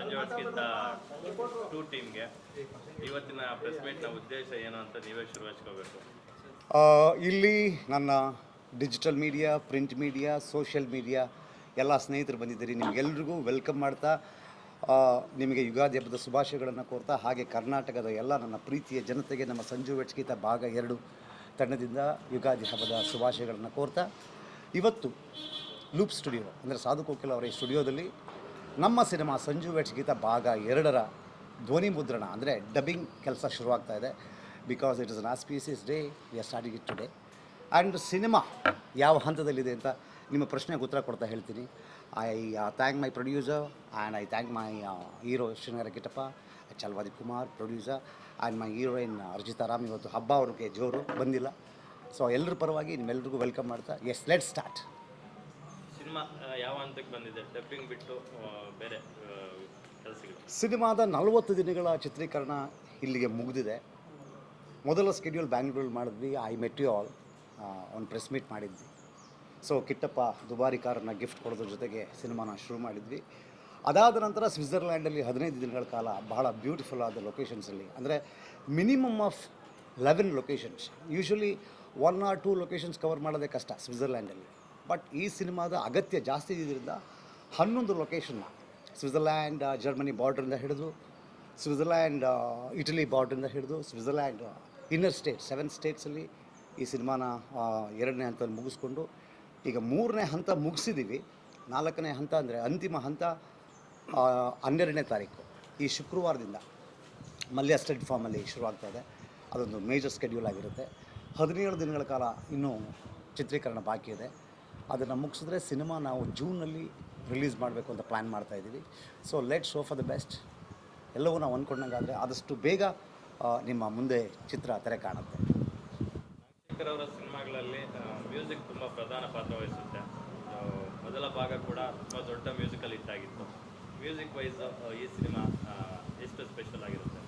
ಸಂಜೆ ಹೊತ್ತಿಗಿಂತ ಟೂ ಟೀಮ್ಗೆ ಇವತ್ತಿನ ಪ್ರೆಸ್ ಮೀಟ್ನ ಉದ್ದೇಶ ಏನು ಅಂತ ನೀವೇ ಶುರು ಹಚ್ಕೋಬೇಕು. ಇಲ್ಲಿ ನನ್ನ digital media, print media, social media ಎಲ್ಲ ಸ್ನೇಹಿತರು ಬಂದಿದ್ದೀರಿ. ನಿಮಗೆಲ್ರಿಗೂ ವೆಲ್ಕಮ್ ಮಾಡ್ತಾ ನಿಮಗೆ ಯುಗಾದಿ ಹಬ್ಬದ ಶುಭಾಶಯಗಳನ್ನು ಕೋರ್ತಾ, ಹಾಗೆ ಕರ್ನಾಟಕದ ಎಲ್ಲ ನನ್ನ ಪ್ರೀತಿಯ ಜನತೆಗೆ ನಮ್ಮ ಸಂಜು ವೆಟ್ಸ್ಗೀತ ಭಾಗ 2 ತಂಡದಿಂದ ಯುಗಾದಿ ಹಬ್ಬದ ಶುಭಾಶಯಗಳನ್ನು ಕೋರ್ತಾ, ಇವತ್ತು ಲೂಪ್ ಸ್ಟುಡಿಯೋ ಅಂದರೆ ಸಾಧು ಕೋಕಿಲ ಅವರ ಈ ಸ್ಟುಡಿಯೋದಲ್ಲಿ ನಮ್ಮ ಸಿನಿಮಾ ಸಂಜು ವೆಟ್ಸ್ಗೀತ ಭಾಗ 2ರ ಧ್ವನಿ ಮುದ್ರಣ ಅಂದರೆ ಡಬ್ಬಿಂಗ್ ಕೆಲಸ ಶುರುವಾಗ್ತಾ ಇದೆ. Because it is an auspicious day, we are starting it today. And cinema ಯಾವ ಹಂತದಲ್ಲಿದೆ ಅಂತ ನಿಮ್ಮ ಪ್ರಶ್ನೆಗೆ ಉತ್ತರ ಕೊಡ್ತಾ ಹೇಳ್ತೀನಿ. I thank my producer and I thank my hero Srinagar Kittappa, Chalvadi Kumar producer, and my heroine Arjita Ram. ಇವತ್ತು ಹಬ್ಬ ಅವ್ರಿಗೆ ಜೋರು ಬಂದಿಲ್ಲ. ಸೊ ಎಲ್ಲರ ಪರವಾಗಿ ನಿಮ್ಮೆಲ್ಲರಿಗೂ ವೆಲ್ಕಮ್ ಮಾಡ್ತಾ, ಎಸ್ ಲೆಟ್ ಸ್ಟಾರ್ಟ್. ಸಿನಿಮಾ ಯಾವ ಹಂತಕ್ಕೆ ಬಂದಿದೆ, ಡಬ್ಬಿಂಗ್ ಬಿಟ್ಟು ಬೇರೆ ಕೆಲಸಗಳು? ಸಿನಿಮಾದ 40 ದಿನಗಳ ಚಿತ್ರೀಕರಣ ಇಲ್ಲಿಗೆ ಮುಗಿದಿದೆ. ಮೊದಲ ಸ್ಕೆಡ್ಯೂಲ್ ಬ್ಯಾಂಗ್ಳೂರಲ್ಲಿ ಮಾಡಿದ್ವಿ. ಐ ಮೆಟ್ ಯು ಆಲ್ ಒಂದು ಪ್ರೆಸ್ ಮೀಟ್ ಮಾಡಿದ್ವಿ. ಸೊ ಕಿಟ್ಟಪ್ಪ ದುಬಾರಿ ಕಾರನ್ನು ಗಿಫ್ಟ್ ಕೊಡೋದ್ರ ಜೊತೆಗೆ ಸಿನಿಮಾನ ಶುರು ಮಾಡಿದ್ವಿ. ಅದಾದ ನಂತರ ಸ್ವಿಟ್ಜರ್ಲ್ಯಾಂಡಲ್ಲಿ 15 ದಿನಗಳ ಕಾಲ ಬಹಳ ಬ್ಯೂಟಿಫುಲ್ ಆದ ಲೊಕೇಶನ್ಸಲ್ಲಿ, ಅಂದರೆ minimum of 11 locations. Usually 1 or 2 locations cover ಮಾಡೋದೇ ಕಷ್ಟ ಸ್ವಿಟ್ಜರ್ಲ್ಯಾಂಡಲ್ಲಿ. ಬಟ್ ಈ ಸಿನಿಮಾದ ಅಗತ್ಯ ಜಾಸ್ತಿ ಇದ್ದಿದ್ದರಿಂದ 11 ಲೊಕೇಶನ್ನ ಸ್ವಿಟ್ಜರ್ಲ್ಯಾಂಡ್ ಜರ್ಮನಿ ಬಾರ್ಡ್ರಿಂದ ಹಿಡಿದು, ಸ್ವಿಟ್ಜರ್ಲ್ಯಾಂಡ್ ಇಟಲಿ ಬಾರ್ಡ್ರಿಂದ ಹಿಡಿದು, ಸ್ವಿಟ್ಜರ್ಲ್ಯಾಂಡ್ ಇನ್ನರ್ ಸ್ಟೇಟ್ 7 ಸ್ಟೇಟ್ಸಲ್ಲಿ ಈ ಸಿನಿಮಾನ 2ನೇ ಹಂತದಲ್ಲಿ ಮುಗಿಸ್ಕೊಂಡು ಈಗ 3ನೇ ಹಂತ ಮುಗಿಸಿದ್ದೀವಿ. 4ನೇ ಹಂತ ಅಂದರೆ ಅಂತಿಮ ಹಂತ 12ನೇ ತಾರೀಕು ಈ ಶುಕ್ರವಾರದಿಂದ ಮಲ್ಯ ಸ್ಟಡ್ ಫಾರ್ಮಲ್ಲಿ ಶುರುವಾಗ್ತಾಯಿದೆ. ಅದೊಂದು ಮೇಜರ್ ಸ್ಕೆಡ್ಯೂಲ್ ಆಗಿರುತ್ತೆ. 17 ದಿನಗಳ ಕಾಲ ಇನ್ನೂ ಚಿತ್ರೀಕರಣ ಬಾಕಿ ಇದೆ. ಅದನ್ನು ಮುಗಿಸಿದ್ರೆ ಸಿನಿಮಾ ನಾವು ಜೂನಲ್ಲಿ ರಿಲೀಸ್ ಮಾಡಬೇಕು ಅಂತ ಪ್ಲ್ಯಾನ್ ಮಾಡ್ತಾಯಿದ್ದೀವಿ. So let show for the best. ಎಲ್ಲವೂ ನಾವು ಅಂದ್ಕೊಂಡಂಗಾದರೆ ಆದಷ್ಟು ಬೇಗ ನಿಮ್ಮ ಮುಂದೆ ಚಿತ್ರ ತೆರೆ ಕಾಣುತ್ತೆ. ನಾಗಶೇಖರ್ ಅವರ ಸಿನಿಮಾಗಳಲ್ಲಿ ಮ್ಯೂಸಿಕ್ ತುಂಬ ಪ್ರಧಾನ ಪಾತ್ರ ವಹಿಸುತ್ತೆ. ಮೊದಲ ಭಾಗ ಕೂಡ ತುಂಬ ದೊಡ್ಡ ಮ್ಯೂಸಿಕಲ್ ಹಿಟ್ ಆಗಿತ್ತು. ಮ್ಯೂಸಿಕ್ ವೈಸ್ ಈ ಸಿನಿಮಾ ಎಷ್ಟು ಸ್ಪೆಷಲ್ ಆಗಿರುತ್ತೆ?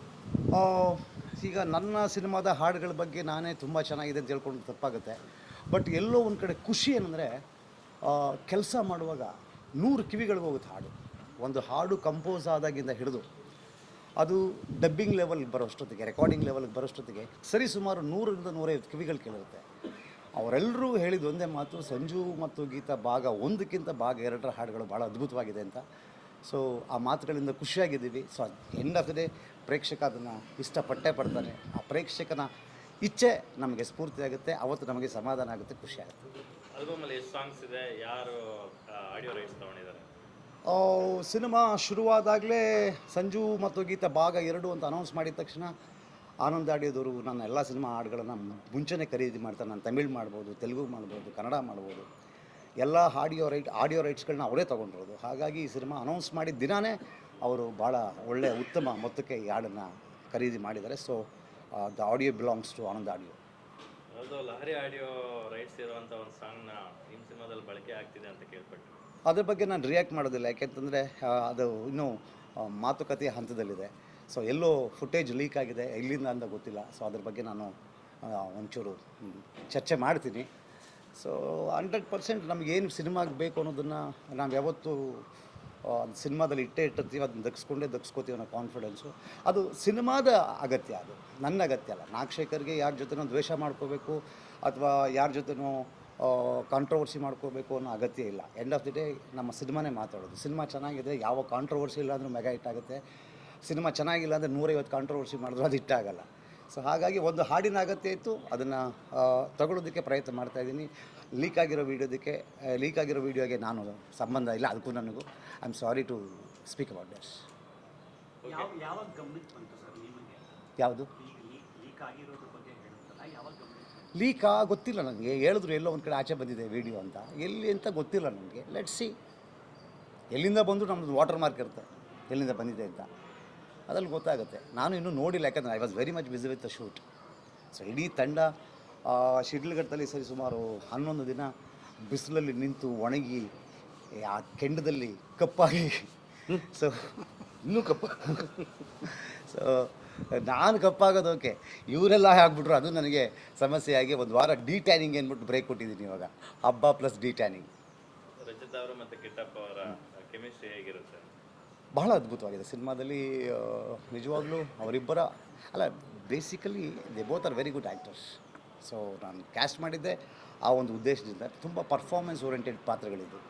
ಈಗ ನನ್ನ ಸಿನಿಮಾದ ಹಾಡುಗಳ ಬಗ್ಗೆ ನಾನೇ ತುಂಬ ಚೆನ್ನಾಗಿದೆ ಅಂತ ಹೇಳ್ಕೊಂಡು ತಪ್ಪಾಗುತ್ತೆ. ಬಟ್ ಎಲ್ಲೋ ಒಂದು ಕಡೆ ಖುಷಿ ಏನಂದರೆ, ಕೆಲಸ ಮಾಡುವಾಗ 100 ಕಿವಿಗಳಿಗೆ ಹೋಗುತ್ತೆ ಹಾಡು. ಒಂದು ಹಾಡು ಕಂಪೋಸ್ ಆದಾಗಿಂದ ಹಿಡಿದು ಅದು ಡಬ್ಬಿಂಗ್ ಲೆವೆಲ್ಗೆ ಬರೋಷ್ಟೊತ್ತಿಗೆ, ರೆಕಾರ್ಡಿಂಗ್ ಲೆವೆಲ್ಗೆ ಬರೋಷ್ಟೊತ್ತಿಗೆ ಸರಿ ಸುಮಾರು 100ರಿಂದ 150 ಕಿವಿಗಳು ಕೇಳಿರುತ್ತೆ. ಅವರೆಲ್ಲರೂ ಹೇಳಿದ ಒಂದೇ ಮಾತು, ಸಂಜು ಮತ್ತು ಗೀತಾ ಭಾಗ 1ಕ್ಕಿಂತ ಭಾಗ 2ರ ಹಾಡುಗಳು ಭಾಳ ಅದ್ಭುತವಾಗಿದೆ ಅಂತ. ಸೊ ಆ ಮಾತುಗಳಿಂದ ಖುಷಿಯಾಗಿದ್ದೀವಿ. So end of the day ಪ್ರೇಕ್ಷಕ ಅದನ್ನು ಇಷ್ಟಪಟ್ಟೇ ಪಡ್ತಾನೆ. ಆ ಪ್ರೇಕ್ಷಕನ ಇಚ್ಛೆ ನಮಗೆ ಸ್ಫೂರ್ತಿ ಆಗುತ್ತೆ. ಅವತ್ತು ನಮಗೆ ಸಮಾಧಾನ ಆಗುತ್ತೆ, ಖುಷಿ ಆಗುತ್ತೆ. ಆಲ್ಬಮಲ್ಲಿ ಎಷ್ಟು ಸಾಂಗ್ಸ್ ಇದೆ, ಯಾರು ಆಡಿಯೋ ರೈಟ್ಸ್ ತೊಗೊಂಡಿದ್ದಾರೆ? ಸಿನಿಮಾ ಶುರುವಾದಾಗಲೇ ಸಂಜು ಮತ್ತು ಗೀತಾ ಭಾಗ 2 ಅಂತ ಅನೌನ್ಸ್ ಮಾಡಿದ ತಕ್ಷಣ ಆನಂದ್ ಆಡಿಯೋದವರು ನನ್ನ ಎಲ್ಲ ಸಿನಿಮಾ ಹಾಡುಗಳನ್ನು ಮುಂಚೆನೇ ಖರೀದಿ ಮಾಡ್ತಾರೆ. ನಾನು ತಮಿಳ್ ಮಾಡ್ಬೋದು, ತೆಲುಗು ಮಾಡ್ಬೋದು, ಕನ್ನಡ ಮಾಡ್ಬೋದು, ಎಲ್ಲ ಆಡಿಯೋ ರೈಟ್ಸ್ಗಳನ್ನ ಅವರೇ ತೊಗೊಂಡಿರೋದು. ಹಾಗಾಗಿ ಈ ಸಿನಿಮಾ ಅನೌನ್ಸ್ ಮಾಡಿದ ದಿನಾನೇ ಅವರು ಭಾಳ ಒಳ್ಳೆಯ ಉತ್ತಮ ಮೊತ್ತಕ್ಕೆ ಈ ಹಾಡನ್ನು ಖರೀದಿ ಮಾಡಿದ್ದಾರೆ. So the audio belongs to Anand audio. ಅದು ಲಹರಿ ಆಡಿಯೋ ರೈಟ್ಸ್ ಇರುವಂಥ ಒಂದು ಸಾಂಗ್ನ ನಿಮ್ಮ ಸಿನಿಮಾದಲ್ಲಿ ಬಳಕೆ ಆಗ್ತಿದೆ ಅಂತ ಕೇಳ್ಪಟ್ಟು. ಅದ್ರ ಬಗ್ಗೆ ನಾನು ರಿಯಾಕ್ಟ್ ಮಾಡೋದಿಲ್ಲ. ಯಾಕೆಂತಂದರೆ ಅದು ಇನ್ನೂ ಮಾತುಕತೆಯ ಹಂತದಲ್ಲಿದೆ. ಸೊ ಎಲ್ಲೋ ಫುಟೇಜ್ ಲೀಕ್ ಆಗಿದೆ, ಎಲ್ಲಿಂದ ಅಂತ ಗೊತ್ತಿಲ್ಲ. ಸೊ ಅದ್ರ ಬಗ್ಗೆ ನಾನು ಒಂಚೂರು ಚರ್ಚೆ ಮಾಡ್ತೀನಿ. ಸೊ 100% ನಮಗೇನು ಸಿನಿಮಾಗೆ ಬೇಕು ಅನ್ನೋದನ್ನು ನಾವು ಯಾವತ್ತೂ ಸಿನಿಮಾದಲ್ಲಿ ಇಟ್ಟಿರ್ತೀವಿ. ಅದನ್ನ ದಕ್ಸ್ಕೋತೀವಿ ಅನ್ನೋ ಕಾನ್ಫಿಡೆನ್ಸು. ಅದು ಸಿನಿಮಾದ ಅಗತ್ಯ, ಅದು ನನ್ನ ಅಗತ್ಯ ಅಲ್ಲ. ನಾಗಶೇಖರ್ಗೆ ಯಾರ ಜೊತೆನೋ ದ್ವೇಷ ಮಾಡ್ಕೋಬೇಕು ಅಥವಾ ಯಾರ ಜೊತೆನೋ ಕಾಂಟ್ರವರ್ಸಿ ಮಾಡ್ಕೋಬೇಕು ಅನ್ನೋ ಅಗತ್ಯ ಇಲ್ಲ. ಎಂಡ್ ಆಫ್ ದಿ ಡೇ ನಮ್ಮ ಸಿನಿಮಾನೇ ಮಾತಾಡೋದು. ಸಿನಿಮಾ ಚೆನ್ನಾಗಿದೆ, ಯಾವ ಕಾಂಟ್ರವರ್ಸಿ ಇಲ್ಲ ಅಂದರೂ ಮೆಗಾ ಹಿಟ್ ಆಗುತ್ತೆ. ಸಿನಿಮಾ ಚೆನ್ನಾಗಿಲ್ಲ ಅಂದರೆ 150 ಕಾಂಟ್ರವರ್ಸಿ ಮಾಡಿದ್ರು ಅದು ಹಿಟ್ಟಾಗಲ್ಲ. ಸೊ ಹಾಗಾಗಿ ಒಂದು ಹಾಡಿನ ಅಗತ್ಯ ಇತ್ತು, ಅದನ್ನು ತಗೊಳ್ಳೋದಕ್ಕೆ ಪ್ರಯತ್ನ ಮಾಡ್ತಾಯಿದ್ದೀನಿ. ಲೀಕ್ ಆಗಿರೋ ವೀಡಿಯೋಗೆ ನಾನು ಸಂಬಂಧ ಇಲ್ಲ, ಅದಕ್ಕೂ ನನಗೂ. I am sorry to speak about this. ಯಾವುದು ಲೀಕಾ ಗೊತ್ತಿಲ್ಲ ನನಗೆ. ಹೇಳಿದ್ರು ಎಲ್ಲೋ ಒಂದು ಕಡೆ ಆಚೆ ಬಂದಿದೆ ವೀಡಿಯೋ ಅಂತ, ಎಲ್ಲಿ ಅಂತ ಗೊತ್ತಿಲ್ಲ ನನಗೆ. Let's see. ಎಲ್ಲಿಂದ ಬಂದರೂ ನಮ್ಮದು ವಾಟರ್ ಮಾರ್ಕ್ ಇರುತ್ತೆ, ಎಲ್ಲಿಂದ ಬಂದಿದೆ ಅಂತ. ಅದ್ರಲ್ಲಿ ಗೊತ್ತಾಗುತ್ತೆ. ನಾನು ಇನ್ನೂ ನೋಡಿಲ್ಲ, ಯಾಕಂದರೆ I was very much busy with the shoot. So ಇಡೀ ತಂಡ ಶಿಡ್ಲಘಟ್ಟದಲ್ಲಿ ಸರಿ ಸುಮಾರು 11 ದಿನ ಬಿಸಿಲಲ್ಲಿ ನಿಂತು ಒಣಗಿ ಆ ಕೆಂಡದಲ್ಲಿ ಕಪ್ಪಾಗಿ, ಸೊ ಇನ್ನೂ ಸೊ ನಾನು ಕಪ್ಪಾಗೋದು ಓಕೆ, ಇವರೆಲ್ಲ ಆಗ್ಬಿಟ್ರು ಅದು ನನಗೆ ಸಮಸ್ಯೆಯಾಗಿ 1 ವಾರ ಡಿ-ಟ್ಯಾನಿಂಗ್ ಅಂದ್ಬಿಟ್ಟು ಬ್ರೇಕ್ ಕೊಟ್ಟಿದ್ದೀನಿ ಇವಾಗ. ಹಬ್ಬ ಪ್ಲಸ್ ಡಿ-ಟ್ಯಾನಿಂಗ್. ರಚಿತಾ ಅವರು ಮತ್ತು ಕಿಟ್ಟಪ್ಪ ಅವರ ಕೆಮಿಸ್ಟ್ರಿ ಹೇಗಿರುತ್ತೆ? ಬಹಳ ಅದ್ಭುತವಾಗಿದೆ ಸಿನಿಮಾದಲ್ಲಿ. ನಿಜವಾಗ್ಲೂ ಅವರಿಬ್ಬರ ಅಲ್ಲ, basically they both are very good actors. So ನಾನು ಕ್ಯಾಸ್ಟ್ ಮಾಡಿದ್ದೆ ಆ ಒಂದು ಉದ್ದೇಶದಿಂದ. ತುಂಬ ಪರ್ಫಾರ್ಮೆನ್ಸ್ ಓರಿಯೆಂಟೆಡ್ ಪಾತ್ರಗಳಿದ್ದು.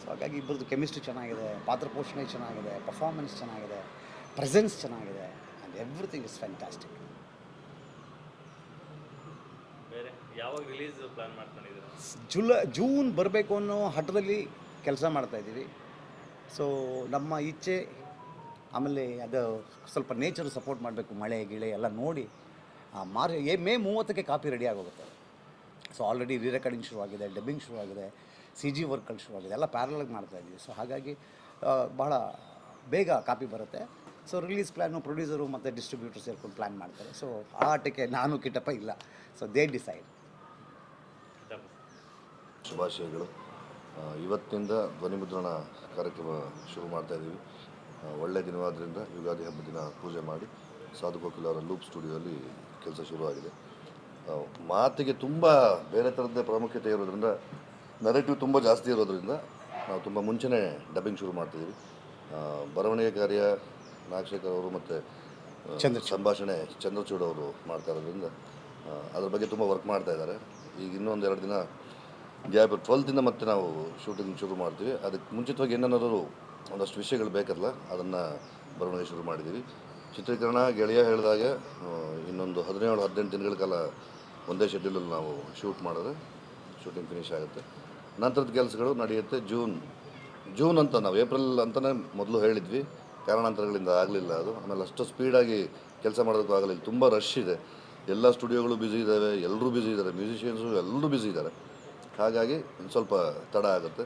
ಸೊ ಹಾಗಾಗಿ ಇಬ್ಬರದ್ದು ಕೆಮಿಸ್ಟ್ರಿ ಚೆನ್ನಾಗಿದೆ, ಪಾತ್ರ ಪೋಷಣೆ ಚೆನ್ನಾಗಿದೆ, ಪರ್ಫಾರ್ಮೆನ್ಸ್ ಚೆನ್ನಾಗಿದೆ, ಪ್ರೆಸೆನ್ಸ್ ಚೆನ್ನಾಗಿದೆ, ಆ್ಯಂಡ್ ಎವ್ರಿಥಿಂಗ್ ಇಸ್ ಫ್ಯಾಂಟಾಸ್ಟಿಕ್. ಬೇರೆ ಯಾವಾಗ ರಿಲೀಸ್ ಪ್ಲಾನ್ ಮಾಡ್ಕೊಂಡಿದ್ದೀರಾ? ಜೂನ್ ಬರಬೇಕು ಅನ್ನೋ ಹಠದಲ್ಲಿ ಕೆಲಸ ಮಾಡ್ತಾಯಿದ್ದೀವಿ. ಸೊ ನಮ್ಮ ಇಚ್ಛೆ, ಆಮೇಲೆ ಅದು ಸ್ವಲ್ಪ ನೇಚರ್ ಸಪೋರ್ಟ್ ಮಾಡಬೇಕು, ಮಳೆ ಗಿಳೆ ಎಲ್ಲ ನೋಡಿ ಮೇ 30ಕ್ಕೆ ಕಾಪಿ ರೆಡಿ ಆಗೋಗುತ್ತೆ. ಸೊ ಆಲ್ರೆಡಿ ರೀ ರೆಕಾರ್ಡಿಂಗ್ ಶುರುವಾಗಿದೆ, ಡಬ್ಬಿಂಗ್ ಶುರುವಾಗಿದೆ, ಸಿ ಜಿ ವರ್ಕ್ಗಳು ಶುರುವಾಗಿದೆ, ಎಲ್ಲ ಪ್ಯಾರಲಾಗಿ ಮಾಡ್ತಾಯಿದ್ದೀವಿ. ಸೊ ಹಾಗಾಗಿ ಭಾಳ ಬೇಗ ಕಾಪಿ ಬರುತ್ತೆ. ಸೊ ರಿಲೀಸ್ ಪ್ಲ್ಯಾನು ಪ್ರೊಡ್ಯೂಸರು ಮತ್ತು ಡಿಸ್ಟ್ರಿಬ್ಯೂಟರ್ ಸೇರ್ಕೊಂಡು ಪ್ಲ್ಯಾನ್ ಮಾಡ್ತಾರೆ. ಸೊ ಆ ಆಟಕ್ಕೆ ನಾನು ಕಿಟ್ಟಪ್ಪ ಇಲ್ಲ. So they decide. ಶುಭಾಶಯಗಳು. ಇವತ್ತಿನಿಂದ ಧ್ವನಿಮುದ್ರಣ ಕಾರ್ಯಕ್ರಮ ಶುರು ಮಾಡ್ತಾಯಿದ್ದೀವಿ. ಒಳ್ಳೆಯ ದಿನವಾದ್ದರಿಂದ ಯುಗಾದಿ ಹಬ್ಬದ ದಿನ ಪೂಜೆ ಮಾಡಿ ಸಾಧು ಕೋಕಿಲ ಅವರ ಲೂಪ್ ಸ್ಟುಡಿಯೋದಲ್ಲಿ ಕೆಲಸ ಶುರುವಾಗಿದೆ. ಮಾತಿಗೆ ತುಂಬ ಬೇರೆ ಥರದ್ದೇ ಪ್ರಾಮುಖ್ಯತೆ ಇರೋದ್ರಿಂದ, ನರೇಟಿವ್ ತುಂಬ ಜಾಸ್ತಿ ಇರೋದ್ರಿಂದ ನಾವು ತುಂಬ ಮುಂಚೆನೇ ಡಬ್ಬಿಂಗ್ ಶುರು ಮಾಡ್ತಿದ್ದೀವಿ. ಬರವಣಿಗೆ ಕಾರ್ಯ ನಾಗಶೇಖರ್ ಅವರು ಮತ್ತು ಸಂಭಾಷಣೆ ಚಂದ್ರಚೂಡ್ ಅವರು ಮಾಡ್ತಾ ಇರೋದ್ರಿಂದ ಅದ್ರ ಬಗ್ಗೆ ತುಂಬ ವರ್ಕ್ ಮಾಡ್ತಾ ಇದ್ದಾರೆ. ಈಗ ಇನ್ನೊಂದು 2 ದಿನ ಗ್ಯಾಪ್, 12th ಮತ್ತೆ ನಾವು ಶೂಟಿಂಗ್ ಶುರು ಮಾಡ್ತೀವಿ. ಅದಕ್ಕೆ ಮುಂಚಿತವಾಗಿ ಏನೇನಾದರೂ ಒಂದಷ್ಟು ವಿಷಯಗಳು ಬೇಕಲ್ಲ, ಅದನ್ನು ಬರವಣಿಗೆ ಶುರು ಮಾಡಿದ್ದೀವಿ. ಚಿತ್ರೀಕರಣ ಗೆಳೆಯ ಹೇಳಿದಾಗ ಇನ್ನೊಂದು 17-18 ದಿನಗಳ ಕಾಲ ಒಂದೇ ಶೆಡ್ಯೂಲಲ್ಲಿ ನಾವು ಶೂಟ್ ಮಾಡಿದ್ರೆ ಶೂಟಿಂಗ್ ಫಿನಿಶ್ ಆಗುತ್ತೆ. ನಂತರದ ಕೆಲಸಗಳು ನಡೆಯುತ್ತೆ. ಜೂನ್ ಅಂತ ನಾವು ಏಪ್ರಿಲ್ ಅಂತಲೇ ಮೊದಲು ಹೇಳಿದ್ವಿ, ಕಾರಣಾಂತರಗಳಿಂದ ಆಗಲಿಲ್ಲ ಅದು. ಆಮೇಲೆ ಅಷ್ಟು ಸ್ಪೀಡಾಗಿ ಕೆಲಸ ಮಾಡೋದಕ್ಕೂ ಆಗಲಿಲ್ಲ, ತುಂಬ ರಶ್ ಇದೆ, ಎಲ್ಲ ಸ್ಟುಡಿಯೋಗಳು ಬ್ಯುಸಿ ಇದ್ದಾವೆ, ಎಲ್ಲರೂ ಬ್ಯುಸಿ ಇದ್ದಾರೆ, ಮ್ಯೂಸಿಷಿಯನ್ಸು ಎಲ್ಲರೂ ಬ್ಯುಸಿ ಇದ್ದಾರೆ. ಹಾಗಾಗಿ ಸ್ವಲ್ಪ ತಡ ಆಗುತ್ತೆ.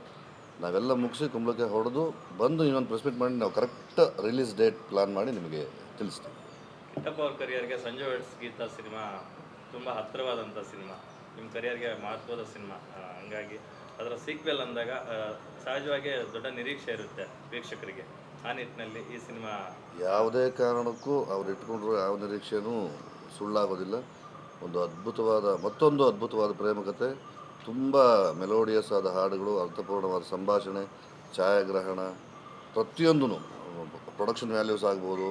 ನಾವೆಲ್ಲ ಮುಗಿಸಿ ಕುಂಬಳಕ್ಕೆ ಹೊಡೆದು ಬಂದು ಇನ್ನೊಂದು ಪ್ರೆಸ್ ಮೀಟ್ ಮಾಡಿ ನಾವು ಕರೆಕ್ಟ್ ರಿಲೀಸ್ ಡೇಟ್ ಪ್ಲಾನ್ ಮಾಡಿ ನಿಮಗೆ ತಿಳಿಸ್ತೀವಿ. ಕಿಟ್ಟಪ್ಪ ಅವ್ರ ಕರಿಯರ್ಗೆ ಸಂಜು ವೆಡ್ಸ್ ಗೀತಾ ಸಿನಿಮಾ ತುಂಬ ಹತ್ತಿರವಾದಂಥ ಸಿನಿಮಾ, ನಿಮ್ಮ ಕರಿಯರ್ಗೆ ಮಹತ್ವದ ಸಿನಿಮಾ. ಹಂಗಾಗಿ ಅದರ ಸೀಕ್ವೆಲ್ ಅಂದಾಗ ಸಹಜವಾಗಿ ದೊಡ್ಡ ನಿರೀಕ್ಷೆ ಇರುತ್ತೆ ವೀಕ್ಷಕರಿಗೆ. ಆ ನಿಟ್ಟಿನಲ್ಲಿ ಈ ಸಿನಿಮಾ ಯಾವುದೇ ಕಾರಣಕ್ಕೂ ಅವ್ರು ಇಟ್ಕೊಂಡ್ರು ಯಾವ ನಿರೀಕ್ಷೆಯೂ ಸುಳ್ಳಾಗೋದಿಲ್ಲ. ಮತ್ತೊಂದು ಅದ್ಭುತವಾದ ಪ್ರೇಮಕತೆ, ತುಂಬ ಮೆಲೋಡಿಯಸ್ ಆದ ಹಾಡುಗಳು, ಅರ್ಥಪೂರ್ಣವಾದ ಸಂಭಾಷಣೆ, ಛಾಯಾಗ್ರಹಣ, ಪ್ರತಿಯೊಂದೂ ಪ್ರೊಡಕ್ಷನ್ ವ್ಯಾಲ್ಯೂಸ್ ಆಗ್ಬೋದು,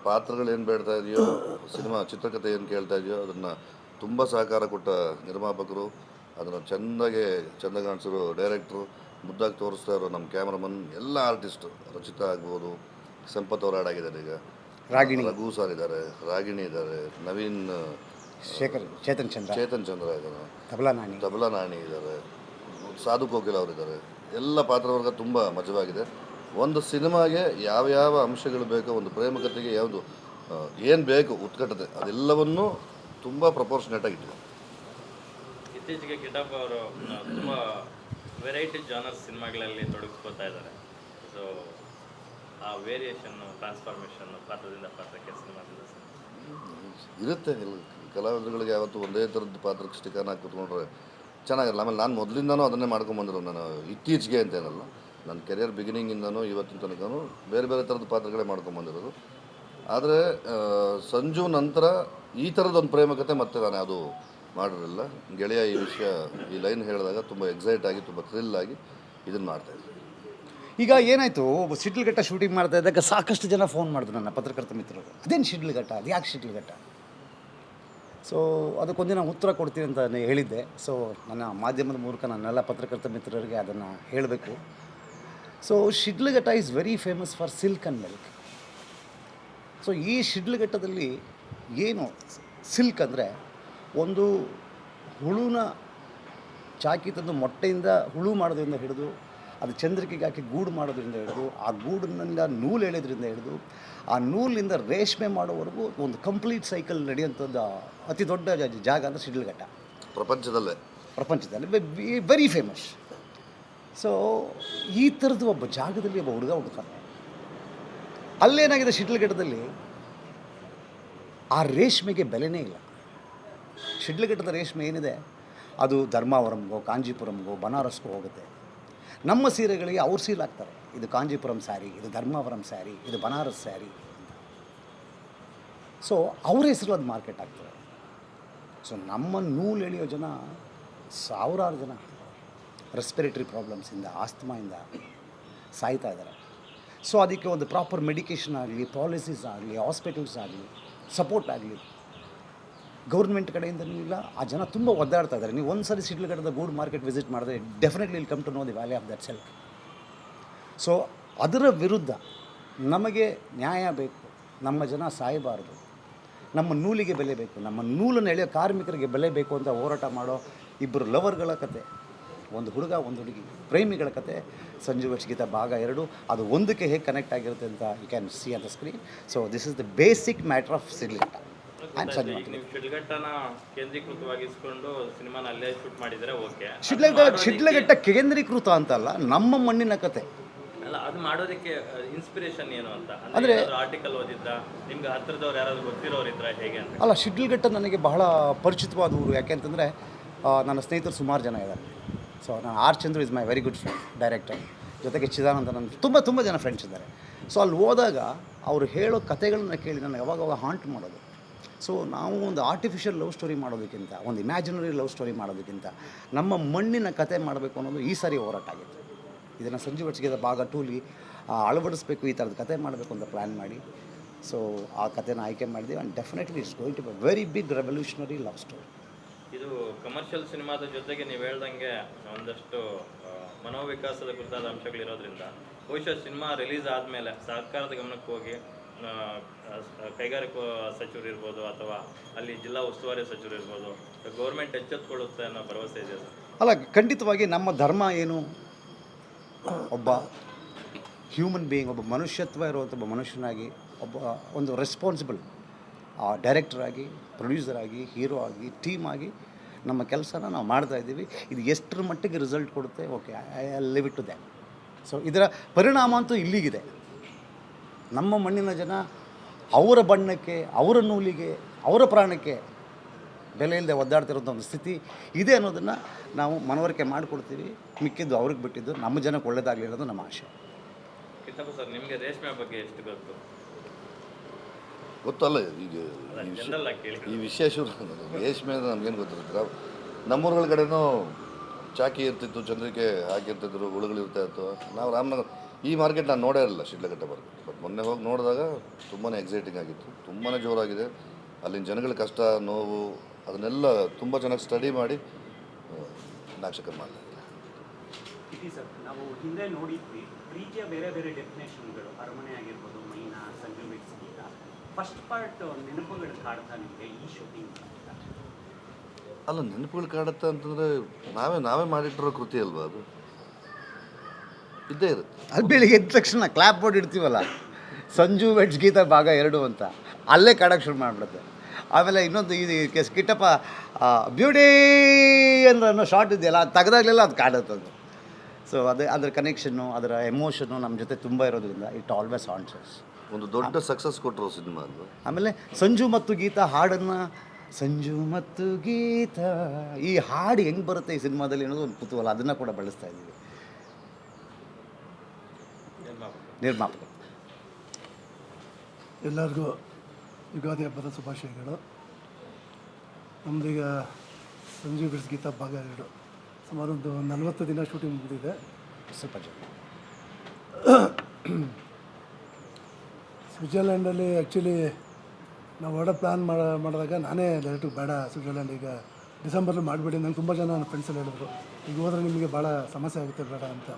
ಪಾತ್ರಗಳೇನು ಬೇಡ್ತಾ ಇದೆಯೋ, ಸಿನಿಮಾ ಚಿತ್ರಕಥೆ ಏನು ಕೇಳ್ತಾ ಇದೆಯೋ ಅದನ್ನು ತುಂಬ ಸಹಕಾರ ಕೊಟ್ಟ ನಿರ್ಮಾಪಕರು, ಅದನ್ನು ಚೆಂದ ಕಾಣಿಸಿರೋ ಡೈರೆಕ್ಟ್ರು, ಮುದ್ದಾಗಿ ತೋರಿಸ್ತಾ ಇರೋ ನಮ್ಮ ಕ್ಯಾಮ್ರಾಮನ್, ಎಲ್ಲ ಆರ್ಟಿಸ್ಟು, ರಚಿತಾ ಆಗ್ಬೋದು, ಸಂಪತ್ ಅವ್ರು ಹಾಡಾಗಿದ್ದಾರೆ, ಈಗ ರಘು ಸರ್ ಇದ್ದಾರೆ, ರಾಗಿಣಿ ಇದ್ದಾರೆ, ನವೀನ್ ಚೇತನ್ ಚಂದ್ರ ಇದ್ದಾರೆ, ತಬಲಾ ನಾಣಿ ಇದ್ದಾರೆ, ಸಾಧು ಕೋಕಿಲ ಅವರಿದ್ದಾರೆ. ಎಲ್ಲ ಪಾತ್ರವರ್ಗ ತುಂಬ ಮಜವಾಗಿದೆ. ಒಂದು ಸಿನಿಮಾಗೆ ಯಾವ ಅಂಶಗಳು ಬೇಕೋ, ಒಂದು ಪ್ರೇಮಕತೆಗೆ ಯಾವುದು ಏನು ಬೇಕು, ಉತ್ಕಟತೆ, ಅದೆಲ್ಲವನ್ನೂ ತುಂಬ ಪ್ರಪೋರ್ಷನೇಟ್ ಆಗಿಟ್ಟಿದೆ. ಇತ್ತೀಚೆಗೆ ಕಿಟ್ಟಪ್ಪ ಅವರು ತುಂಬ ವೆರೈಟಿ ಜಾನರ್ ಸಿನಿಮಾಗಳಲ್ಲಿ ತೊಡಗಿಸ್ಕೊತಾ ಇದ್ದಾರೆ. ಸೊ ಆ ವೇರಿಯೇಷನ್ನು, ಟ್ರಾನ್ಸ್ಫಾರ್ಮೇಷನ್ನು ಪಾತ್ರದಿಂದ ಪಾತ್ರಕ್ಕೆ ಸಿನಿಮಾದಿಂದ ಇರುತ್ತೆ. ಕಲಾವಿದರುಗಳಿಗೆ ಯಾವತ್ತು ಒಂದೇ ಥರದ ಪಾತ್ರಕ್ಕೆ ಸ್ಟಿಕರ್ನ ಹಾಕಿ ಕೂತ್ಕೊಂಡ್ರೆ ಚೆನ್ನಾಗಿರಲ್ಲ. ಆಮೇಲೆ ನಾನು ಮೊದಲಿಂದನೂ ಅದನ್ನೇ ಮಾಡ್ಕೊಂಬಂದಿರೋ, ನಾನು ಇತ್ತೀಚೆಗೆ ಅಂತೇನಲ್ಲ, ನನ್ನ ಕೆರಿಯರ್ ಬಿಗಿನಿಂಗಿಂದನೂ ಇವತ್ತಿನ ತನಕನೂ ಬೇರೆ ಥರದ ಪಾತ್ರಗಳೇ ಮಾಡ್ಕೊಂಬಂದಿರೋದು. ಆದರೆ ಸಂಜು ನಂತರ ಈ ಥರದೊಂದು ಪ್ರೇಮಕತೆ ಮತ್ತೆ ನಾನು ಯಾವುದು ಮಾಡಿರಲಿಲ್ಲ. ಗೆಳೆಯ ಈ ಲೈನ್ ಹೇಳಿದಾಗ ತುಂಬ ಎಕ್ಸೈಟ್ ಆಗಿ, ತುಂಬ ಥ್ರಿಲ್ ಆಗಿ ಇದನ್ನು ಮಾಡ್ತಾಯಿದ್ದೆ. ಈಗ ಏನಾಯಿತು, ಶಿಡ್ಲಘಟ್ಟ ಶೂಟಿಂಗ್ ಮಾಡ್ತಾ ಇದ್ದಾಗ ಸಾಕಷ್ಟು ಜನ ಫೋನ್ ಮಾಡಿದ್ರು ನನ್ನ ಪತ್ರಕರ್ತ ಮಿತ್ರರು. ಅದೇನು ಶಿಡ್ಲಘಟ್ಟ, ಅದು ಯಾಕೆ ಶಿಡ್ಲಘಟ್ಟ? ಸೊ ಅದಕ್ಕೊಂದಿನ ಉತ್ತರ ಕೊಡ್ತೀನಿ ಅಂತ ಹೇಳಿದ್ದೆ. ಸೊ ನನ್ನ ಮಾಧ್ಯಮದ ಮೂಲಕ ನನ್ನೆಲ್ಲ ಪತ್ರಕರ್ತ ಮಿತ್ರರಿಗೆ ಅದನ್ನು ಹೇಳಬೇಕು. So Shidlaghatta is very famous for silk and milk. So ಈ ಶಿಡ್ಲಘಟ್ಟದಲ್ಲಿ ಏನು ಸಿಲ್ಕ್ ಅಂದರೆ, ಒಂದು ಹುಳುನ ಚಾಕಿ ತಂದು ಮೊಟ್ಟೆಯಿಂದ ಹುಳು ಮಾಡೋದ್ರಿಂದ ಹಿಡಿದು, ಅದು ಚಂದ್ರಿಕೆಗೆ ಹಾಕಿ ಗೂಡು ಮಾಡೋದ್ರಿಂದ ಹಿಡಿದು, ಆ ಗೂಡಿನಿಂದ ನೂಲು ಎಳೆಯೋದ್ರಿಂದ ಹಿಡಿದು, ಆ ನೂಲಿನಿಂದ ರೇಷ್ಮೆ ಮಾಡೋವರೆಗೂ ಒಂದು ಕಂಪ್ಲೀಟ್ ಸೈಕಲ್ ನಡೆಯುವಂಥದ್ದು ಅತಿ ದೊಡ್ಡ ಜಾಗ ಅಂದರೆ ಶಿಡ್ಲಘಟ್ಟ. ಪ್ರಪಂಚದಲ್ಲಿ ವೆರಿ ಫೇಮಸ್. ಸೊ ಈ ಥರದ್ದು ಒಬ್ಬ ಜಾಗದಲ್ಲಿ ಒಬ್ಬ ಹುಡುಗ ಹುಡುಕಾನೆ. ಅಲ್ಲೇನಾಗಿದೆ, ಶಿಡ್ಲಘಟ್ಟದಲ್ಲಿ ಆ ರೇಷ್ಮೆಗೆ ಬೆಲೆನೇ ಇಲ್ಲ. ಶಿಡ್ಲಘಟ್ಟದ ರೇಷ್ಮೆ ಏನಿದೆ ಅದು ಧರ್ಮಾವರಂಗೋ, ಕಾಂಜೀಪುರಂಗೋ, ಬನಾರಸ್ಗೋ ಹೋಗುತ್ತೆ. ನಮ್ಮ ಸೀರೆಗಳಿಗೆ ಅವ್ರ ಸೀಲ್ ಹಾಕ್ತಾರೆ, ಇದು ಕಾಂಜೀಪುರಂ ಸ್ಯಾರಿ, ಇದು ಧರ್ಮಾವರಂ ಸ್ಯಾರಿ, ಇದು ಬನಾರಸ್ ಸ್ಯಾರಿ. ಸೊ ಅವ್ರ ಹೆಸರು ಅದು ಮಾರ್ಕೆಟ್ ಆಗ್ತದೆ. ಸೊ ನಮ್ಮ ನೂಲು ಎಳೆಯೋ ಜನ ಸಾವಿರಾರು ಜನ ರೆಸ್ಪಿರೇಟರಿ ಪ್ರಾಬ್ಲಮ್ಸಿಂದ, ಆಸ್ತಮಾಯಿಂದ ಸಾಯ್ತಾ ಇದ್ದಾರೆ. ಸೊ ಅದಕ್ಕೆ ಒಂದು ಪ್ರಾಪರ್ ಮೆಡಿಕೇಷನ್ ಆಗಲಿ, ಪಾಲಿಸೀಸ್ ಆಗಲಿ, ಹಾಸ್ಪಿಟಲ್ಸ್ ಆಗಲಿ, ಸಪೋರ್ಟ್ ಆಗಲಿ ಗೌರ್ಮೆಂಟ್ ಕಡೆಯಿಂದನೂ ಇಲ್ಲ. ಆ ಜನ ತುಂಬ ಒದ್ದಾಡ್ತಾ ಇದ್ದಾರೆ. ನೀವು ಒಂದು ಸರಿ ಶಿಡ್ಲಘಟ್ಟದ ಗೂಡ್ ಮಾರ್ಕೆಟ್ ವಿಸಿಟ್ ಮಾಡಿದ್ರೆ definitely will come to know the value of that self. So ಅದರ ವಿರುದ್ಧ ನಮಗೆ ನ್ಯಾಯ ಬೇಕು, ನಮ್ಮ ಜನ ಸಾಯಬಾರದು, ನಮ್ಮ ನೂಲಿಗೆ ಬೆಲೆ ಬೇಕು, ನಮ್ಮ ನೂಲನ್ನು ಎಳೆಯೋ ಕಾರ್ಮಿಕರಿಗೆ ಬೆಲೆ ಬೇಕು ಅಂತ ಹೋರಾಟ ಮಾಡೋ ಇಬ್ಬರು ಲವರ್ಗಳ ಕತೆ, ಒಂದು ಹುಡುಗ ಒಂದು ಹುಡುಗಿ ಪ್ರೇಮಿಗಳ ಕತೆ ಸಂಜು ವೆಟ್ಸ್ ಗೀತಾ ಭಾಗ 2. ಅದು ಒಂದಕ್ಕೆ ಹೇಗೆ ಕನೆಕ್ಟ್ ಆಗಿರುತ್ತೆ ಅಂತ you can see on the screen. So this is the basic matter of Shidlaghatta. ಈಗ ನೀವು ಶಿಡ್ಲಘಟ್ಟನ ಕೇಂದ್ರೀಕೃತವಾಗಿಸ್ಕೊಂಡು ಸಿನಿಮಾನ ಅಲ್ಲೇ ಶೂಟ್ ಮಾಡಿದರೆ ಓಕೆ. ಶಿಡ್ಲಘಟ್ಟ ಕೇಂದ್ರೀಕೃತ ಅಂತಲ್ಲ, ನಮ್ಮ ಮಣ್ಣಿನ ಕತೆ. ಅಲ್ಲ, ಅದು ಮಾಡೋದಕ್ಕೆ ಇನ್ಸ್ಪಿರೇಷನ್ ಏನು ಅಂತ ಅಂದರೆ ಆರ್ಟಿಕಲ್ ಓದಿದ್ದ, ನಿಮ್ಗೆ ಹತ್ರದವ್ರು ಯಾರಾದ್ರು ಗೊತ್ತಿರೋರು ಇದ್ರ ಹೇಗೆ ಅಂತ? ಅಲ್ಲ, ಶಿಡ್ಲಘಟ್ಟ ನನಗೆ ಬಹಳ ಪರಿಚಿತವಾದ ಊರು. ಯಾಕೆಂತಂದರೆ ನನ್ನ ಸ್ನೇಹಿತರು ಸುಮಾರು ಜನ ಇದ್ದಾರೆ. ಸೊ ನಾನು R Chandru is my very good friend, director. ಜೊತೆಗೆ ಚಿದಾನಂದ, ನನ್ನ ತುಂಬ ಜನ ಫ್ರೆಂಡ್ಸ್ ಇದ್ದಾರೆ. ಸೊ ಅಲ್ಲಿ ಹೋದಾಗ ಅವರು ಹೇಳೋ ಕತೆಗಳನ್ನ ಕೇಳಿ ನನಗೆ ಅವಾಗ ಹಾಂಟ್ ಮಾಡೋದು. ಸೊ ನಾವು ಒಂದು ಆರ್ಟಿಫಿಷಿಯಲ್ ಲವ್ ಸ್ಟೋರಿ ಮಾಡೋದಕ್ಕಿಂತ, ಒಂದು ಇಮ್ಯಾಜಿನರಿ ಲವ್ ಸ್ಟೋರಿ ಮಾಡೋದಕ್ಕಿಂತ ನಮ್ಮ ಮಣ್ಣಿನ ಕತೆ ಮಾಡಬೇಕು ಅನ್ನೋದು ಈ ಸಾರಿ ಹೋರಾಟ ಆಗಿತ್ತು. ಇದನ್ನು ಸಂಜು ವೆಟ್ಸ್ ಗೀತಾ ಭಾಗ 2ಲಿ ಅಳವಡಿಸ್ಬೇಕು, ಈ ಥರದ ಕತೆ ಮಾಡಬೇಕು ಅಂತ ಪ್ಲ್ಯಾನ್ ಮಾಡಿ ಸೊ ಆ ಕತೆನ ಆಯ್ಕೆ ಮಾಡಿದ್ದೀವಿ. And definitely it's going to be very big revolutionary love story. ಇದು ಕಮರ್ಷಿಯಲ್ ಸಿನಿಮಾದ ಜೊತೆಗೆ ನೀವು ಹೇಳ್ದಂಗೆ ಒಂದಷ್ಟು ಮನೋವಿಕಾಸದ ಕುರಿತಾದ ಅಂಶಗಳಿರೋದ್ರಿಂದ ಬಹುಶಃ ಸಿನಿಮಾ ರಿಲೀಸ್ ಆದಮೇಲೆ ಸರ್ಕಾರದ ಗಮನಕ್ಕೆ ಹೋಗಿ ಕೈಗಾರಿಕಾ ಸಚಿವರು ಇರ್ಬೋದು ಅಥವಾ ಅಲ್ಲಿ ಜಿಲ್ಲಾ ಉಸ್ತುವಾರಿ ಸಚಿವರು ಇರ್ಬೋದು, ಗೌರ್ಮೆಂಟ್ ಎಚ್ಚೆತ್ತುಕೊಳ್ಳುತ್ತೆ ಅನ್ನೋ ಭರವಸೆ ಇದೆ ಸರ್? ಅಲ್ಲ, ಖಂಡಿತವಾಗಿ ನಮ್ಮ ಧರ್ಮ ಏನು, ಒಬ್ಬ ಹ್ಯೂಮನ್ ಬೀಯಿಂಗ್, ಒಬ್ಬ ಮನುಷ್ಯತ್ವ ಇರುವಂಥ ಒಬ್ಬ ಮನುಷ್ಯನಾಗಿ, ಒಬ್ಬ ಒಂದು ರೆಸ್ಪಾನ್ಸಿಬಲ್ ಡೈರೆಕ್ಟರ್ ಆಗಿ, ಪ್ರೊಡ್ಯೂಸರ್ ಆಗಿ, ಹೀರೋ ಆಗಿ, ಟೀಮ್ ಆಗಿ ನಮ್ಮ ಕೆಲಸನ ನಾವು ಮಾಡ್ತಾಯಿದ್ದೀವಿ. ಇದು ಎಷ್ಟರ ಮಟ್ಟಿಗೆ ರಿಸಲ್ಟ್ ಕೊಡುತ್ತೆ, okay, I leave it to that. So ಇದರ ಪರಿಣಾಮ ಅಂತೂ ಇಲ್ಲಿಗಿದೆ. ನಮ್ಮ ಮಣ್ಣಿನ ಜನ ಅವರ ಬಣ್ಣಕ್ಕೆ, ಅವರ ನೂಲಿಗೆ, ಅವರ ಪ್ರಾಣಕ್ಕೆ ಬೆಲೆ ಇಲ್ಲದೆ ಒದ್ದಾಡ್ತಿರೋಂಥ ಒಂದು ಸ್ಥಿತಿ ಇದೆ ಅನ್ನೋದನ್ನು ನಾವು ಮನವರಿಕೆ ಮಾಡಿಕೊಡ್ತೀವಿ. ಮಿಕ್ಕಿದ್ದು ಅವ್ರಿಗೆ ಬಿಟ್ಟಿದ್ದು, ನಮ್ಮ ಜನಕ್ಕೆ ಒಳ್ಳೆಯದಾಗಲಿ ಅನ್ನೋದು ನಮ್ಮ ಆಶೆ. ಕಿತ್ತಪ್ಪ ಸರ್, ನಿಮಗೆ ರೇಷ್ಮೆ ಬಗ್ಗೆ ಎಷ್ಟು ಗೊತ್ತು? ಗೊತ್ತಲ್ಲ, ಈಗ ಜನರಲ್ ಆಗಿ ಕೇಳಿ. ಈ ವಿಷಯ ಶುರು ರೇಷ್ಮೆ ನಮಗೇನು ಗೊತ್ತಿರುತ್ತೆ. ನಮ್ಮೂರುಗಳ ಕಡೆನೂ ಚಾಕಿ ಇರ್ತಿತ್ತು, ಚಂದ್ರಿಕೆ ಹಾಕಿರ್ತಿದ್ರು, ಹುಳುಗಳಿರ್ತಾ ಇತ್ತು. ನಾವು ರಾಮನಗರ ಈ ಮಾರ್ಕೆಟ್ ನಾನು ನೋಡೇ ಇರಲಿಲ್ಲ, ಶಿಡ್ಲಘಟ್ಟ ಮಾರ್ಕೆಟ್. ಬಟ್ ಮೊನ್ನೆ ಹೋಗಿ ನೋಡಿದಾಗ ತುಂಬಾ ಎಕ್ಸೈಟಿಂಗ್ ಆಗಿತ್ತು, ತುಂಬಾ ಜೋರಾಗಿದೆ. ಅಲ್ಲಿನ ಜನಗಳ ಕಷ್ಟ, ನೋವು, ಅದನ್ನೆಲ್ಲ ತುಂಬ ಚೆನ್ನಾಗಿ ಸ್ಟಡಿ ಮಾಡಿ ನಾಕ್ಷಕರು ಮಾಡ್ತಾರೆ. ಇತಿ ಸರ್, ನಾವು ಹಿಂದೆ ನೋಡಿದ್ವಿ ಪ್ರೀತಿಯ ಬೇರೆ ಬೇರೆ ಡೆಫಿನೇಷನ್ಗಳು, ಅರಮನೆ ಆಗಿರ್ಬೋದು, Maina, Sanju weds Geetha. First part ನೆನಪುಗಳು ಕಾಡ್ತಾ ನಿಮಗೆ ಈ ಶೂಟಿಂಗ್? ಅಲ್ಲ, ನೆನಪುಗಳು ಕಾಡುತ್ತೆ ಅಂತಂದರೆ ನಾವೇ ಮಾಡಿಟ್ಟಿರೋ ಕೃತಿ ಅಲ್ವಾ, ಅದು ಇದ್ದೇ ಇರುತ್ತೆ. ಅದು ಬೆಳಿಗ್ಗೆ ಎದ್ದ ತಕ್ಷಣ ಕ್ಲಾಪ್ ಬೋರ್ಡ್ ಇಡ್ತೀವಲ್ಲ, ಸಂಜು ವೆಟ್ಸ್ ಗೀತಾ ಭಾಗ 2 ಅಂತ, ಅಲ್ಲೇ ಕಾಡೋಕ್ಕೆ ಶುರು ಮಾಡಿಬಿಡುತ್ತೆ. ಆಮೇಲೆ ಇನ್ನೊಂದು ಇದು ಕಿಟ್ಟಪ್ಪ ಬ್ಯೂಟಿ ಅನ್ನೋ ಶಾರ್ಟ್ ಇದೆಯಲ್ಲ, ಅದು ತೆಗೆದಾಗಲೆಲ್ಲ ಅದು ಕಾಡುತ್ತದು. ಸೊ ಅದರ ಕನೆಕ್ಷನ್ನು, ಅದರ ಎಮೋಷನ್ನು ನಮ್ಮ ಜೊತೆ ತುಂಬ ಇರೋದ್ರಿಂದ ಇಟ್ ಆಲ್ವೇಸ್ ಆನ್ಸರ್ಸ್. ಒಂದು ದೊಡ್ಡ ಸಕ್ಸಸ್ ಕೊಟ್ಟರು ಸಿನಿಮಾ ಅದು. ಆಮೇಲೆ ಸಂಜು ಮತ್ತು ಗೀತಾ ಹಾಡನ್ನು, ಸಂಜು ಮತ್ತು ಗೀತಾ ಈ ಹಾಡು ಹೆಂಗೆ ಬರುತ್ತೆ ಈ ಸಿನಿಮಾದಲ್ಲಿ ಅನ್ನೋದು ಒಂದು ಕುತೂಹಲ, ಅದನ್ನು ಕೂಡ ಬಳಸ್ತಾ ಇದ್ದೀವಿ ನಿರ್ಮಾಪಕರು. ಎಲ್ಲರಿಗೂ ಯುಗಾದಿ ಹಬ್ಬದ ಶುಭಾಶಯಗಳು. ನಮ್ಮದೀಗ ಸಂಜು ವೆಟ್ಸ್ ಗೀತಾ ಭಾಗ 2 ಸುಮಾರು ಒಂದು 40 ದಿನ ಶೂಟಿಂಗ್ ಮುಗಿದಿದೆ. ಸ್ವಲ್ಪ ಜನ ಸ್ವಿಟ್ಜರ್ಲ್ಯಾಂಡಲ್ಲಿ ಆ್ಯಕ್ಚುಲಿ ನಾವು ಹೊರಡ ಪ್ಲ್ಯಾನ್ ಮಾಡಿದಾಗ ನಾನೇ ಡೈರೆಕ್ಟಿಗೆ ಬೇಡ ಸ್ವಿಟ್ಜರ್ಲ್ಯಾಂಡ್ ಈಗ ಡಿಸೆಂಬರ್ಲಿ ಮಾಡಿಬಿಡಿ, ನಂಗೆ ತುಂಬ ಜನ ನನ್ನ ಫ್ರೆಂಡ್ಸಲ್ಲಿ ಹೇಳಿದ್ರು ಈಗ ಹೋದರೆ ನಿಮಗೆ ಭಾಳ ಸಮಸ್ಯೆ ಆಗುತ್ತೆ ಬೇಡ ಅಂತ.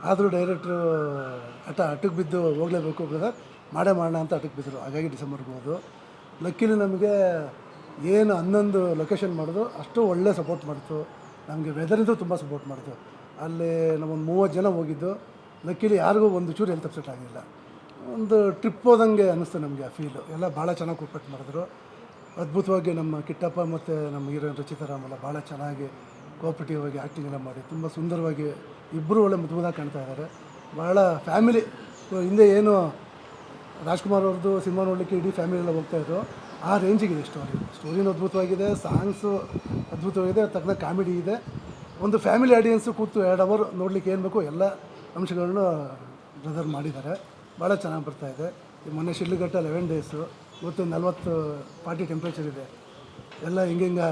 ಆದರೂ ಡೈರೆಕ್ಟ್ರು ಅಟಕ್ಕೆ ಬಿದ್ದು ಹೋಗಲೇಬೇಕು ಬ್ರದರ್, ಮಾಡೋಣ ಅಂತ ಅಟಕ್ಕೆ ಬಿದ್ದರು. ಹಾಗಾಗಿ ಡಿಸೆಂಬರ್ಗೆ ಹೋದು. ಲಕ್ಕಿಲಿ ನಮಗೆ ಏನು 11 ಲೊಕೇಶನ್ ಮಾಡೋದು ಅಷ್ಟು ಒಳ್ಳೆ ಸಪೋರ್ಟ್ ಮಾಡ್ತು ನಮಗೆ. ವೆದರಿಂದು ತುಂಬ ಸಪೋರ್ಟ್ ಮಾಡ್ತು. ಅಲ್ಲಿ ನಾವೊಂದು 30 ಜನ ಹೋಗಿದ್ದು. ಲಕ್ಕಿಲಿ ಯಾರಿಗೂ ಒಂದು ಚೂರು ಹೆಲ್ತ್ ಅಪ್ಸೆಟ್ ಆಗಿಲ್ಲ. ಒಂದು ಟ್ರಿಪ್ ಹೋದಂಗೆ ಅನ್ನಿಸ್ತು ನಮಗೆ ಆ ಫೀಲು. ಎಲ್ಲ ಭಾಳ ಚೆನ್ನಾಗಿ ಕೋಪರೇಟ್ ಮಾಡಿದ್ರು. ಅದ್ಭುತವಾಗಿ ನಮ್ಮ ಕಿಟ್ಟಪ್ಪ ಮತ್ತು ನಮ್ಮ ಹೀರೋಯಿನ್ ರಚಿತಾರಾಮೆಲ್ಲ ಭಾಳ ಚೆನ್ನಾಗಿ ಕೋಆಪರೇಟಿವ್ ಆಗಿ ಆ್ಯಕ್ಟಿಂಗ್ ಎಲ್ಲ ಮಾಡಿ ತುಂಬ ಸುಂದರವಾಗಿ ಇಬ್ಬರು ಒಳ್ಳೆ ಮುದ್ದಾಗಿ ಕಾಣ್ತಾ ಇದ್ದಾರೆ. ಭಾಳ ಫ್ಯಾಮಿಲಿ. ಹಿಂದೆ ಏನು ರಾಜ್ಕುಮಾರ್ ಅವ್ರದ್ದು ಸಿನಿಮಾ ನೋಡಲಿಕ್ಕೆ ಇಡೀ ಫ್ಯಾಮಿಲಿ ಎಲ್ಲ ಹೋಗ್ತಾಯಿದ್ರು, ಆ ರೇಂಜಿಗಿದೆ ಸ್ಟೋರಿನೂ ಅದ್ಭುತವಾಗಿದೆ, ಸಾಂಗ್ಸು ಅದ್ಭುತವಾಗಿದೆ, ತಕ್ಕನ ಕಾಮಿಡಿ ಇದೆ. ಒಂದು ಫ್ಯಾಮಿಲಿ ಆಡಿಯನ್ಸು ಕೂತು 2 ಅವರ್ ನೋಡಲಿಕ್ಕೆ ಏನು ಬೇಕು ಎಲ್ಲ ಅಂಶಗಳನ್ನು ಬ್ರದರ್ ಮಾಡಿದ್ದಾರೆ. ಭಾಳ ಚೆನ್ನಾಗಿ ಬರ್ತಾಯಿದೆ. ಈ ಮೊನ್ನೆ ಶಿಡ್ಲಘಟ್ಟ 11 ಡೇಸು, ಇವತ್ತು 40 ಟೆಂಪ್ರೇಚರ್ ಇದೆ. ಎಲ್ಲ ಹಿಂಗೆ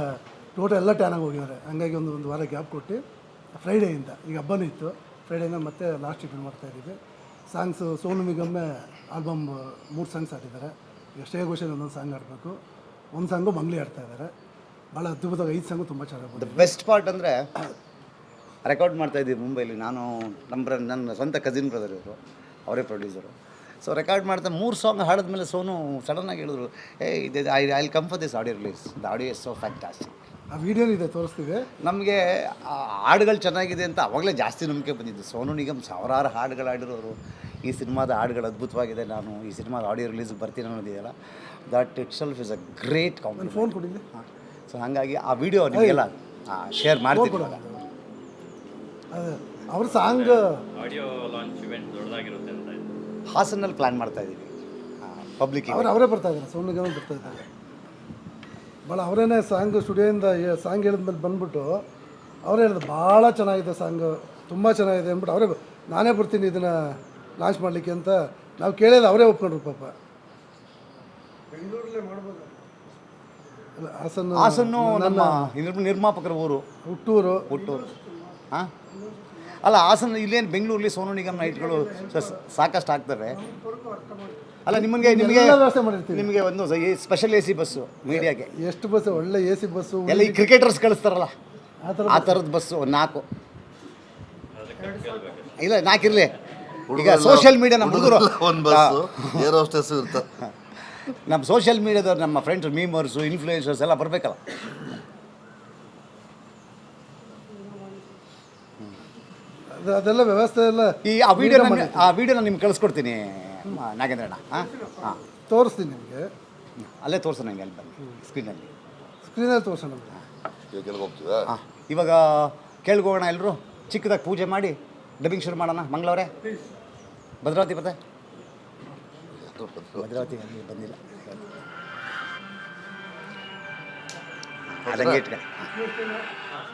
ಟೋಟಲ್ ಎಲ್ಲ ಟ್ಯಾನಾಗಿ ಹೋಗಿದ್ದಾರೆ. ಹಂಗಾಗಿ ಒಂದು ವಾರ ಗ್ಯಾಪ್ ಕೊಟ್ಟು ಫ್ರೈಡೆಯಿಂದ, ಈಗ ಹಬ್ಬನೂ ಇತ್ತು, ಫ್ರೈಡೆಯಿಂದ ಮತ್ತೆ ಲಾಸ್ಟ್ ಟ್ರೀಟ್ಮೆಂಟ್ ಮಾಡ್ತಾಯಿದ್ದೀವಿ. ಸಾಂಗ್ಸು ಸೋನು ನಿಗಮ್ಮೆ ಆಲ್ಬಮ್ 3 ಸಾಂಗ್ಸ್ ಆಡಿದ್ದಾರೆ. ಈಗ ಶ್ರೇಯಾ ಘೋಷಲ್ ಒಂದೊಂದು ಸಾಂಗ್ ಆಡಬೇಕು, ಒಂದು ಸಾಂಗು ಮಂಗ್ಲಿ ಆಡ್ತಾ ಇದ್ದಾರೆ. ಭಾಳ ಅದ್ಭುತವಾಗಿ 5 ಸಾಂಗು ತುಂಬ ಚೆನ್ನಾಗಿ ದ ಬೆಸ್ಟ್ ಪಾರ್ಟ್ ಅಂದರೆ ರೆಕಾರ್ಡ್ ಮಾಡ್ತಾಯಿದ್ದೀವಿ ಮುಂಬೈಲಿ. ನಾನು ನನ್ನ ಸ್ವಂತ ಕಸಿನ್ ಬ್ರದರ್ ಇವರು, ಅವರೇ ಪ್ರೊಡ್ಯೂಸರು. ಸೊ ರೆಕಾರ್ಡ್ ಮಾಡ್ತಾ 3 ಸಾಂಗ್ ಹಾಡಿದ್ಮೇಲೆ ಸೋನು ಸಡನ್ನಾಗಿ ಹೇಳಿದ್ರು, ಇದು I come for this audio release, the audio is so fantastic. ಆ ವಿಡಿಯೋನಿದೆ, ತೋರಿಸ್ತೀವಿ. ನಮಗೆ ಹಾಡುಗಳು ಚೆನ್ನಾಗಿದೆ ಅಂತ ಅವಾಗಲೇ ಜಾಸ್ತಿ ನಂಬಿಕೆ ಬಂದಿದ್ದು. ಸೋನು ನಿಗಮ್ ಸಾವಿರಾರು ಹಾಡುಗಳು ಹಾಡಿರೋರು. ಈ ಸಿನಿಮಾದ ಹಾಡುಗಳು ಅದ್ಭುತವಾಗಿದೆ. ನಾನು ಈ ಸಿನಿಮಾದ ಆಡಿಯೋ ರಿಲೀಸ್ಗೆ ಬರ್ತೀನಿ ಅನ್ನೋದಿದೆಯಲ್ಲ, that itself is a great compliment. Phone ಕೊಡಿದ್ದೆ. ಸೊ ಹಾಗಾಗಿ ಆ ವಿಡಿಯೋ ನಿಮಗೆಲ್ಲ ಶೇರ್ ಮಾಡ್ತೀನಿ. ಅದೇ ಅವ್ರ ಸಾಂಗ್ ಆಡಿಯೋ ಲಾಂಚ್ ಇವೆಂಟ್ ದೊಡ್ಡದಾಗಿರುತ್ತೆ ಅಂತ ಇದೆ. ಹಾಸನಲ್ಲಿ ಪ್ಲ್ಯಾನ್ ಮಾಡ್ತಾ ಇದ್ದೀವಿ ಪಬ್ಲಿಕ್ಕಿಗೆ. ಅವರೇ ಬರ್ತಾ ಇದ್ದಾರೆ, ಸೋನು ನಿಗಮ್ ಬರ್ತಾ ಇದ್ದಾರೆ. ಭಾಳ ಅವರೇನೆ ಸಾಂಗ್ ಸ್ಟುಡಿಯೋಯಿಂದ ಸಾಂಗ್ ಹೇಳಿದ್ಮೇಲೆ ಬಂದ್ಬಿಟ್ಟು ಅವರೇ ಹೇಳಿದ್ರು ಭಾಳ ಚೆನ್ನಾಗಿದೆ ಸಾಂಗು, ತುಂಬ ಚೆನ್ನಾಗಿದೆ ಅಂದ್ಬಿಟ್ಟು ಅವರೇ ನಾನೇ ಬರ್ತೀನಿ ಇದನ್ನು ಲಾಂಚ್ ಮಾಡಲಿಕ್ಕೆ ಅಂತ ನಾವು ಕೇಳಿದ್ರೆ ಅವರೇ ಒಪ್ಕೊಂಡ್ರು ಪಾಪ. ಅಲ್ಲ, ಹಾಸನ್ನು ನಮ್ಮ ನಿರ್ಮಾಪಕರ ಊರು, ಹುಟ್ಟೂರು. ಹಾಂ ಅಲ್ಲ, ಹಾಸನ ಇಲ್ಲೇನು ಬೆಂಗಳೂರಲ್ಲಿ ಸೋನು ನಿಗಮ್ ನೈಟ್ಗಳು ಸಾಕಷ್ಟು ಆಗ್ತವೆ. ಅಲ್ಲ ನಿಮಗೆ ವ್ಯವಸ್ಥೆ ಮಾಡಿರ್ತೀವಿ. ನಿಮಗೆ ಒಂದು ಸ್ಪೆಷಲ್ AC ಬಸ್ಸು ಮೀಡಿಯಾಗೆ. ಎಷ್ಟು ಬಸ್ಸು, ಒಳ್ಳೆ AC ಬಸ್ಸು ಎಲ್ಲ ಈ ಕ್ರಿಕೆಟರ್ಸ್ ಕಳಿಸ್ತಾರಲ್ಲ ಆ ಆ ಥರದ ಬಸ್ಸು 4. ಇಲ್ಲ 4 ಇರಲಿ. ಈಗ ಸೋಷಿಯಲ್ ಮೀಡಿಯಾ ನಮ್ಮ ಹುಡುಗರು ಒಂದು ಬಸ್ಸು ಏರ್ ಹೋಸ್ಟೆಸ್ ಇರ್ತಾರೆ. ನಮ್ಮ ಸೋಷಿಯಲ್ ಮೀಡಿಯಾದವ್ರು, ನಮ್ಮ ಫ್ರೆಂಡ್ಸ್, ಮೀಮರ್ಸು, ಇನ್ಫ್ಲೂಯೆನ್ಸರ್ಸ್ ಎಲ್ಲ ಬರಬೇಕಲ್ಲ. ಅದೆಲ್ಲ ವ್ಯವಸ್ಥೆ ಎಲ್ಲ ಆ ವಿಡಿಯೋನ ನಿಮ್ಗೆ ಕಳಿಸ್ಕೊಡ್ತೀನಿ ನಾಗೇಂದ್ರಣ್ಣ. ಹಾಂ ತೋರಿಸ್ತೀನಿ ನಿಮಗೆ. ಅಲ್ಲೇ ತೋರಿಸೋಣ, ನಂಗೆ ಅಲ್ಲಿ ಬನ್ನಿ ಸ್ಕ್ರೀನಲ್ಲಿ ತೋರಿಸೋಣ. ಈಗ ಕೆಳಗೆ ಹೋಗ್ತೀರಾ? ಹಾಂ ಇವಾಗ ಕೇಳ್ಕೋಣ ಎಲ್ಲರೂ. ಚಿಕ್ಕದಾಗಿ ಪೂಜೆ ಮಾಡಿ ಡಬ್ಬಿಂಗ್ ಶುರು ಮಾಡೋಣ. ಮಂಗಳವರೇ, ಭದ್ರಾವತಿ ಮತ್ತೆ ಭದ್ರಾವತಿ ಅಲ್ಲಿ ಬಂದಿಲ್ಲ, ಅದಂಗೆ ಇಟ್ಕೊಳ್ಳಿ.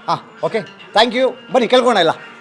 ಹಾಂ ಓಕೆ, ಥ್ಯಾಂಕ್ ಯು. ಬನ್ನಿ ಕೇಳ್ಕೋಣ ಎಲ್ಲ.